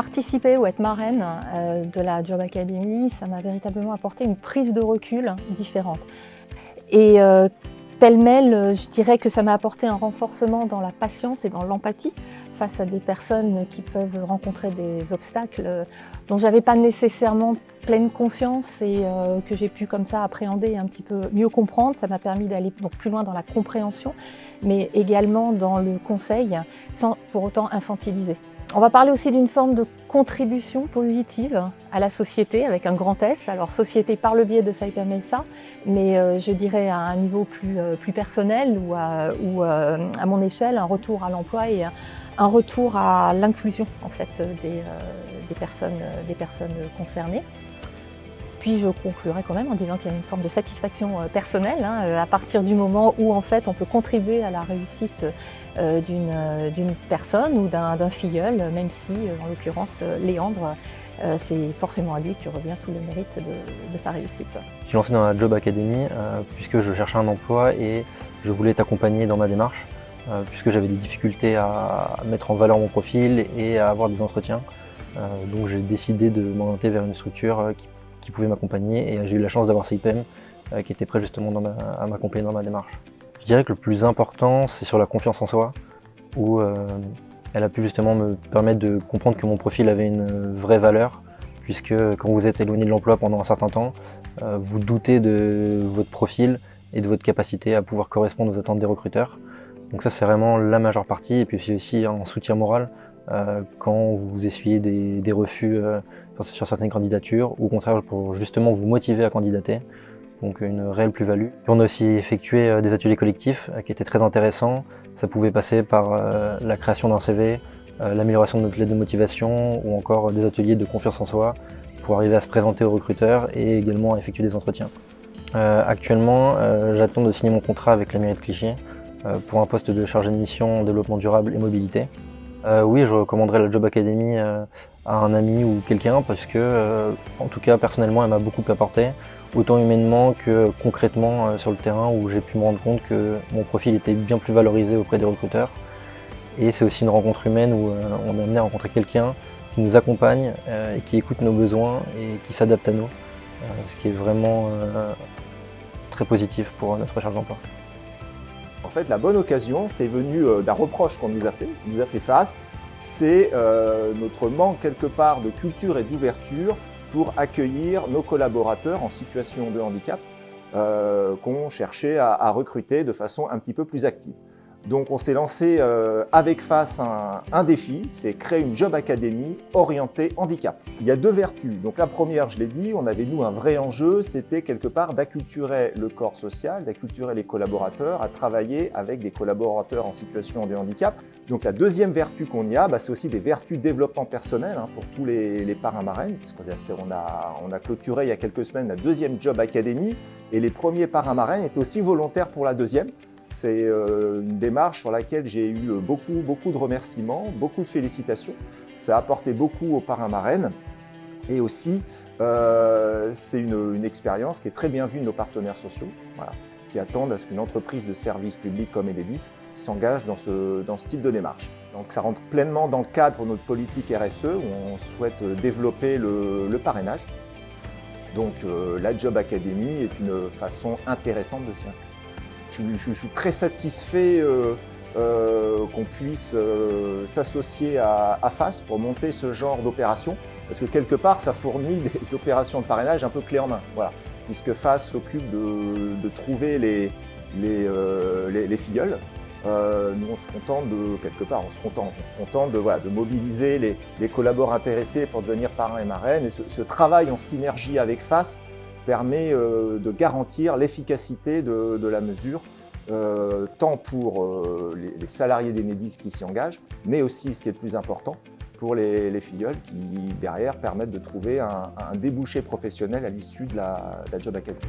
participer ou être marraine de la Job Academy, ça m'a véritablement apporté une prise de recul différente. Et pêle-mêle, je dirais que ça m'a apporté un renforcement dans la patience et dans l'empathie face à des personnes qui peuvent rencontrer des obstacles dont je n'avais pas nécessairement pleine conscience et que j'ai pu comme ça appréhender et un petit peu mieux comprendre. Ça m'a permis d'aller donc plus loin dans la compréhension, mais également dans le conseil, sans pour autant infantiliser. On va parler aussi d'une forme de contribution positive à la société avec un grand S. Alors société par le biais de Saipem-SA, mais je dirais à un niveau plus personnel ou à mon échelle, un retour à l'emploi et un retour à l'inclusion en fait des personnes concernées. Puis je conclurai quand même en disant qu'il y a une forme de satisfaction personnelle à partir du moment où en fait on peut contribuer à la réussite d'une personne ou d'un filleul, même si en l'occurrence Léandre, c'est forcément à lui que revient tout le mérite de sa réussite. Je suis lancé dans la Job Academy puisque je cherchais un emploi et je voulais t'accompagner dans ma démarche puisque j'avais des difficultés à mettre en valeur mon profil et à avoir des entretiens. Donc j'ai décidé de m'orienter vers une structure qui pouvait m'accompagner et j'ai eu la chance d'avoir Saipem qui était prêt justement à m'accompagner dans ma démarche. Je dirais que le plus important c'est sur la confiance en soi où elle a pu justement me permettre de comprendre que mon profil avait une vraie valeur puisque quand vous êtes éloigné de l'emploi pendant un certain temps, vous doutez de votre profil et de votre capacité à pouvoir correspondre aux attentes des recruteurs. Donc ça c'est vraiment la majeure partie et puis c'est aussi un soutien moral quand vous essuyez des refus sur certaines candidatures ou au contraire pour justement vous motiver à candidater, donc une réelle plus-value. On a aussi effectué des ateliers collectifs qui étaient très intéressants. Ça pouvait passer par la création d'un CV, l'amélioration de notre lettre de motivation ou encore des ateliers de confiance en soi pour arriver à se présenter aux recruteurs et également à effectuer des entretiens. Actuellement, j'attends de signer mon contrat avec la mairie de Clichy pour un poste de chargé de mission développement durable et mobilité. Oui, je recommanderais la Job Academy à un ami ou quelqu'un parce que, en tout cas, personnellement, elle m'a beaucoup apporté, autant humainement que concrètement sur le terrain où j'ai pu me rendre compte que mon profil était bien plus valorisé auprès des recruteurs. Et c'est aussi une rencontre humaine où on est amené à rencontrer quelqu'un qui nous accompagne et qui écoute nos besoins et qui s'adapte à nous, ce qui est vraiment très positif pour notre recherche d'emploi. En fait, la bonne occasion, c'est venu d'un reproche qu'on nous a fait face, c'est notre manque quelque part de culture et d'ouverture pour accueillir nos collaborateurs en situation de handicap qu'on cherchait à recruter de façon un petit peu plus active. Donc on s'est lancé avec FAS un défi, c'est créer une Job Academy orientée handicap. Il y a deux vertus. Donc la première, je l'ai dit, on avait nous un vrai enjeu, c'était quelque part d'acculturer le corps social, d'acculturer les collaborateurs à travailler avec des collaborateurs en situation de handicap. Donc la deuxième vertu qu'on y a, c'est aussi des vertus développement personnel pour tous les parrains marraines, puisqu'on a clôturé il y a quelques semaines la deuxième Job Academy et les premiers parrains marraines étaient aussi volontaires pour la deuxième. C'est une démarche sur laquelle j'ai eu beaucoup de remerciements, beaucoup de félicitations. Ça a apporté beaucoup aux parrains marraines et aussi c'est une expérience qui est très bien vue de nos partenaires sociaux, qui attendent à ce qu'une entreprise de service public comme Enedis s'engage dans ce type de démarche. Donc ça rentre pleinement dans le cadre de notre politique RSE où on souhaite développer le parrainage. Donc la Job Academy est une façon intéressante de s'y inscrire. Je suis très satisfait qu'on puisse s'associer à FAS pour monter ce genre d'opération parce que quelque part ça fournit des opérations de parrainage un peu clé en main, puisque FAS s'occupe de trouver les filleuls. Nous on se contente de mobiliser les collaborateurs intéressés pour devenir parrains et marraines et ce travail en synergie avec FAS permet de garantir l'efficacité de la mesure, tant pour les salariés d'Enedis qui s'y engagent, mais aussi, ce qui est le plus important, pour les filleuls qui, derrière, permettent de trouver un débouché professionnel à l'issue de la Job Academy.